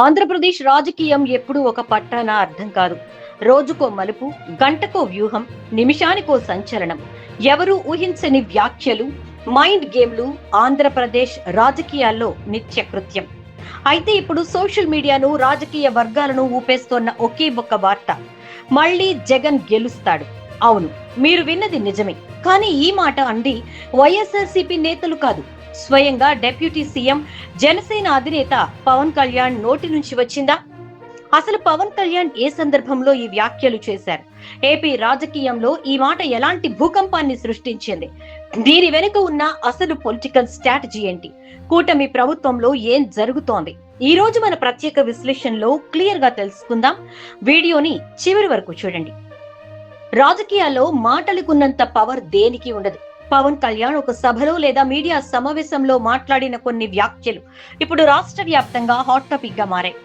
ఆంధ్రప్రదేశ్ రాజకీయం ఎప్పుడూ ఒక పట్టాన అర్థం కాదు. రోజుకో మలుపు, గంటకో వ్యూహం, నిమిషానికో సంచలనం. ఎవరూ ఊహించని వ్యాఖ్యలు, మైండ్ గేమ్లు ఆంధ్రప్రదేశ్ రాజకీయాల్లో నిత్యకృత్యం. అయితే ఇప్పుడు సోషల్ మీడియాను, రాజకీయ వర్గాలను ఊపేస్తోన్న ఒకే ఒక్క వార్త, మళ్ళీ జగన్ గెలుస్తాడు. అవును, మీరు విన్నది నిజమే. కానీ ఈ మాట అంది వైఎస్ఆర్సీపీ నేతలు కాదు, స్వయంగా డిప్యూటీ సీఎం, జనసేన అధినేత పవన్ కళ్యాణ్ నోటి నుంచి వచ్చిందా? అసలు పవన్ కళ్యాణ్ ఏ సందర్భంలో ఈ వ్యాఖ్యలు చేశారు? ఏపీ రాజకీయంలో ఈ మాట ఎలాంటి భూకంపాన్ని సృష్టించింది? దీని వెనుక ఉన్న అసలు పొలిటికల్ స్ట్రాటజీ ఏంటి? కూటమి ప్రభుత్వంలో ఏం జరుగుతోంది? ఈ రోజు మన ప్రత్యేక విశ్లేషణలో క్లియర్ గా తెలుసుకుందాం. వీడియోని చివరి వరకు చూడండి. రాజకీయాల్లో మాటలకున్నంత పవర్ దేనికి ఉండదు. పవన్ కళ్యాణ్ ఒక సభలో లేదా మీడియా సమావేశంలో మాట్లాడిన కొన్ని వ్యాఖ్యలు ఇప్పుడు రాష్ట్ర వ్యాప్తంగా హాట్ టాపిక్ గా మారాయి.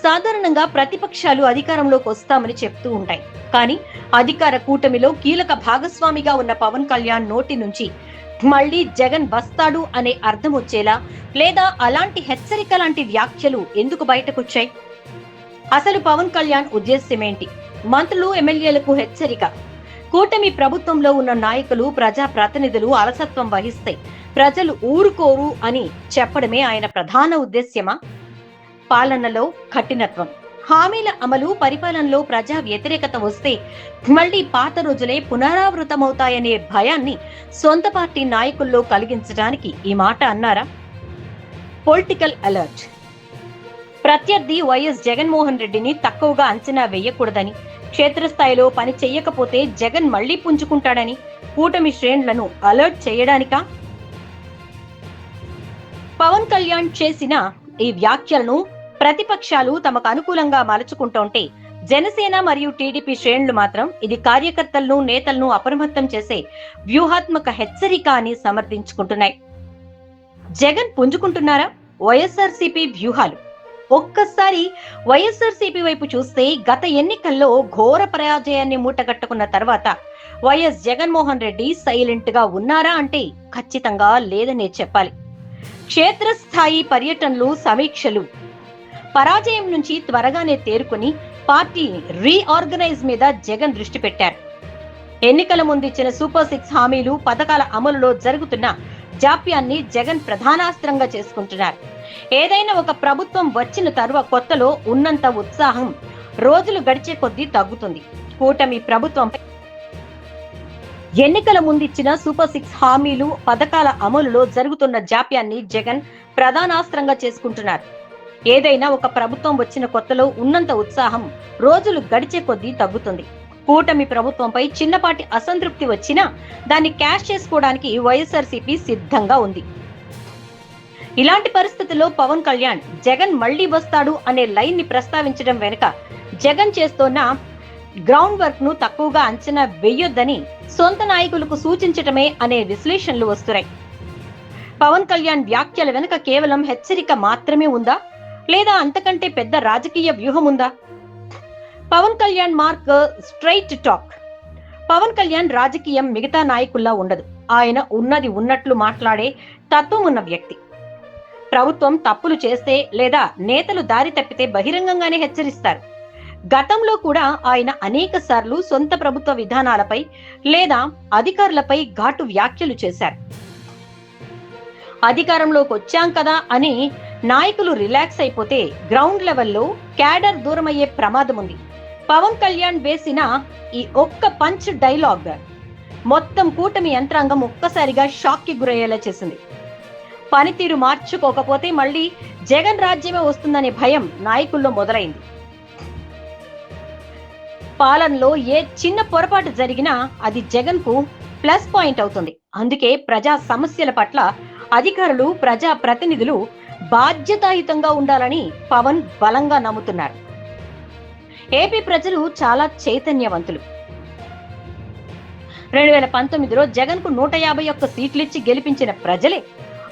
సాధారణంగా ప్రతిపక్షాలు అధికారంలోకి వస్తామని చెప్తూ ఉంటాయి. కానీ అధికార కూటమిలో కీలక భాగస్వామిగా ఉన్న పవన్ కళ్యాణ్ నోటి నుంచి మళ్ళీ జగన్ వస్తాడు అనే అర్థం వచ్చేలా, లేదా అలాంటి హెచ్చరిక లాంటి వ్యాఖ్యలు ఎందుకు బయటకొచ్చాయి? అసలు పవన్ కళ్యాణ్ ఉద్దేశ్యం ఏంటి? మంత్రులు, ఎమ్మెల్యేలకు హెచ్చరిక. కూటమి ప్రభుత్వంలో ఉన్న నాయకులు, ప్రజా ప్రతినిధులు అలసత్వం వహిస్తే ప్రజలు ఊరుకోరు అని చెప్పడమే ఆయన ప్రధాన ఉద్దేశ్యమా? పాలనలో కఠినత్వం, హామీల అమలు, పరిపాలనలో ప్రజా వ్యతిరేకత వస్తే మళ్లీ పాత రోజులే పునరావృతమవుతాయనే భయాన్ని సొంత పార్టీ నాయకుల్లో కలిగించడానికి ఈ మాట అన్నారా? Political alert. ప్రత్యర్థి వైఎస్ జగన్మోహన్ రెడ్డిని తక్కువగా అంచనా వేయకూడదని, క్షేత్రస్థాయిలో పని చెయ్యకపోతే జగన్ మళ్లీ పుంజుకుంటాడని కూటమి శ్రేణులను అలర్ట్ చేయడానికా? పవన్ కళ్యాణ్ చేసిన ఈ వ్యాఖ్యలను ప్రతిపక్షాలు తమకు అనుకూలంగా మలుచుకుంటుంటే, జనసేన మరియు టీడీపీ శ్రేణులు మాత్రం ఇది కార్యకర్తలను, నేతలను అప్రమత్తం చేసే వ్యూహాత్మక హెచ్చరిక అని సమర్థించుకుంటున్నాయి. జగన్ పుంజుకుంటున్నారా? వైఎస్ఆర్సీపీ వ్యూహాలు. ఒక్కసారి వైఎస్ఆర్సీపీ వైపు చూస్తే, గత ఎన్నికల్లో ఘోర పరాజయాన్ని మూటగట్టుకున్న తర్వాత వైఎస్ జగన్మోహన్ రెడ్డి సైలెంట్ గా ఉన్నారా అంటే ఖచ్చితంగా లేదనే చెప్పాలి. క్షేత్రస్థాయి పర్యటనలు, సమీక్షలు, పరాజయం నుంచి త్వరగానే తేరుకుని పార్టీని రీఆర్గనైజ్ మీద జగన్ దృష్టి పెట్టారు. ఎన్నికల ముందు ఇచ్చిన సూపర్ 6 హామీలు, పథకాల అమలులో జరుగుతున్న జాప్యాన్ని జగన్ ప్రధానాస్త్రంగా చేసుకుంటున్నారు. ఏదైనా ఒక ప్రభుత్వం వచ్చిన తరువాత కొత్తలో ఉన్నంత ఉత్సాహం రోజులు గడిచే కొద్దీ తగ్గుతుంది. కూటమి ప్రభుత్వంపై ఎన్నికల ముందిచ్చిన సూపర్ 6 హామీలు, పథకాల అమలులో జరుగుతున్న జాప్యాన్ని జగన్ ప్రధానాస్త్రంగా చేసుకుంటున్నారు. ఏదైనా ఒక ప్రభుత్వం వచ్చిన కొత్తలో ఉన్నంత ఉత్సాహం రోజులు గడిచే కొద్దీ తగ్గుతుంది. కూటమి ప్రభుత్వంపై చిన్నపాటి అసంతృప్తి వచ్చినా దాన్ని క్యాష్ చేసుకోవడానికి వైఎస్ఆర్సీపీ సిద్ధంగా ఉంది. ఇలాంటి పరిస్థితుల్లో పవన్ కళ్యాణ్ జగన్ మళ్లీ వస్తాడు అనే లైన్ ని ప్రస్తావించడం వెనుక జగన్ చేస్తోన్న గ్రౌండ్ వర్క్ ను తక్కువగా అంచనా వేయొద్దని సొంత నాయకులకు సూచించటమే అనే విశ్లేషణలు వస్తున్నాయి. పవన్ కళ్యాణ్ వ్యాఖ్యల వెనుక కేవలం హెచ్చరిక మాత్రమే ఉందా, లేదా అంతకంటే పెద్ద రాజకీయ వ్యూహం ఉందా? Pawan Kalyan mark straight talk. Pawan Kalyan రాజకీయం మిగతా నాయకుల్లా ఉండదు. ఆయన ఉన్నది ఉన్నట్లు మాట్లాడే తత్వం ఉన్న వ్యక్తి. ప్రభుత్వం తప్పులు చేస్తే లేదా నేతలు దారి తప్పితే బహిరంగంగానే హెచ్చరిస్తారు. గతంలో కూడా ఆయన అనేక సార్లు సొంత ప్రభుత్వ విధానాలపై లేదా అధికారులపై ఘాటు వ్యాఖ్యలు చేశారు. అధికారంలోకి వచ్చాం కదా అని నాయకులు రిలాక్స్ అయిపోతే గ్రౌండ్ లెవెల్లో క్యాడర్ దూరమయ్యే ప్రమాదం ఉంది. పవన్ కళ్యాణ్ వేసిన ఈ ఒక్క పంచ్ డైలాగ్ మొత్తం కూటమి యంత్రాంగం ఒక్కసారిగా షాక్ కి గురయ్యేలా చేసింది. పనితీరు మార్చుకోకపోతే మళ్ళీ జగన్ రాజ్యమే వస్తుందనే భయం నాయకుల్లో మొదలైంది. పాలనలో ఏ చిన్న పొరపాటు జరిగినా అది జగన్ కు ప్లస్ పాయింట్ అవుతుంది. అందుకే ప్రజా సమస్యల పట్ల అధికారులు, ప్రజా ప్రతినిధులు బాధ్యతాయుతంగా ఉండాలని పవన్ బలంగా నమ్ముతున్నారు. ఏపీ ప్రజలు చాలా చైతన్యవంతులు. 2019లో జగన్ కు 151 సీట్లిచ్చి గెలిపించిన ప్రజలే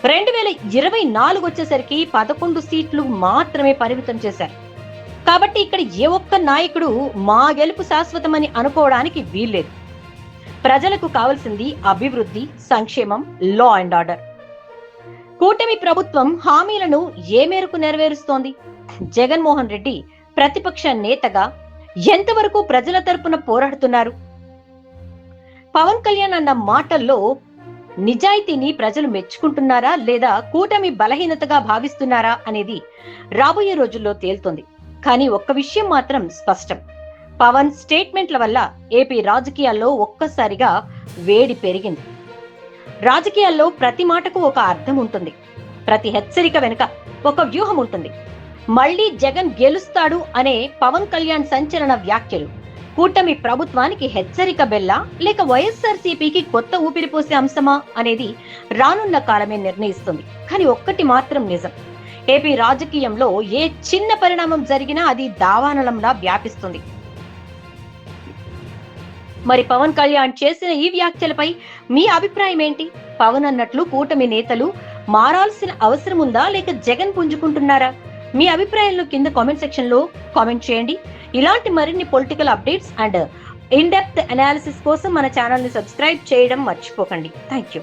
2024 వచ్చేసరికి 11 సీట్లు మాత్రమే పరిమితం చేశారు. కాబట్టి ఇక్కడ ఏ ఒక్క నాయకుడు మా గెలుపు శాశ్వతమని అనుకోవడానికి వీల్లేదు. ప్రజలకు కావాల్సింది అభివృద్ధి, సంక్షేమం, లా అండ్ ఆర్డర్. కూటమి ప్రభుత్వం హామీలను ఏ మేరకు నెరవేరుస్తోంది? జగన్మోహన్ రెడ్డి ప్రతిపక్ష నేతగా ఎంతవరకు ప్రజల తరపున పోరాడుతున్నారు? పవన్ కళ్యాణ్ అన్న మాటల్లో నిజాయితీని ప్రజలు మెచ్చుకుంటున్నారా లేదా కూటమి బలహీనతగా భావిస్తున్నారా అనేది రాబోయే రోజుల్లో తేలుతుంది. కానీ ఒక్క విషయం మాత్రం స్పష్టం. పవన్ స్టేట్మెంట్ల వల్ల ఏపీ రాజకీయాల్లో ఒక్కసారిగా వేడి పెరిగింది. రాజకీయాల్లో ప్రతి మాటకు ఒక అర్థం ఉంటుంది. ప్రతి హెచ్చరిక వెనుక ఒక వ్యూహం ఉంటుంది. మళ్లీ జగన్ గెలుస్తాడు అనే పవన్ కళ్యాణ్ సంచలన వ్యాఖ్యలు కూటమి ప్రభుత్వానికి హెచ్చరిక బెల్లా లేక వైఎస్ఆర్సీపీకి కొత్త ఊపిరి పోసే అంశమా అనేది రానున్న కాలమే నిర్ణయిస్తుంది. కానీ ఒక్కటి మాత్రం నిజం, ఏపీ రాజకీయంలో ఏ చిన్న పరిణామం జరిగినా అది దావానలంలా వ్యాపిస్తుంది. మరి పవన్ కళ్యాణ్ చేసిన ఈ వ్యాఖ్యలపై మీ అభిప్రాయం ఏంటి? పవన్ అన్నట్లు కూటమి నేతలు మారాల్సిన అవసరం ఉందా లేక జగన్ పుంజుకుంటున్నారా? మీ అభిప్రాయాలను కింద కామెంట్ సెక్షన్ లో కామెంట్ చేయండి. ఇలాంటి మరిన్ని political updates and in depth analysis కోసం మన ఛానల్ ని సబ్స్క్రైబ్ చేయడం మర్చిపోకండి. Thank you.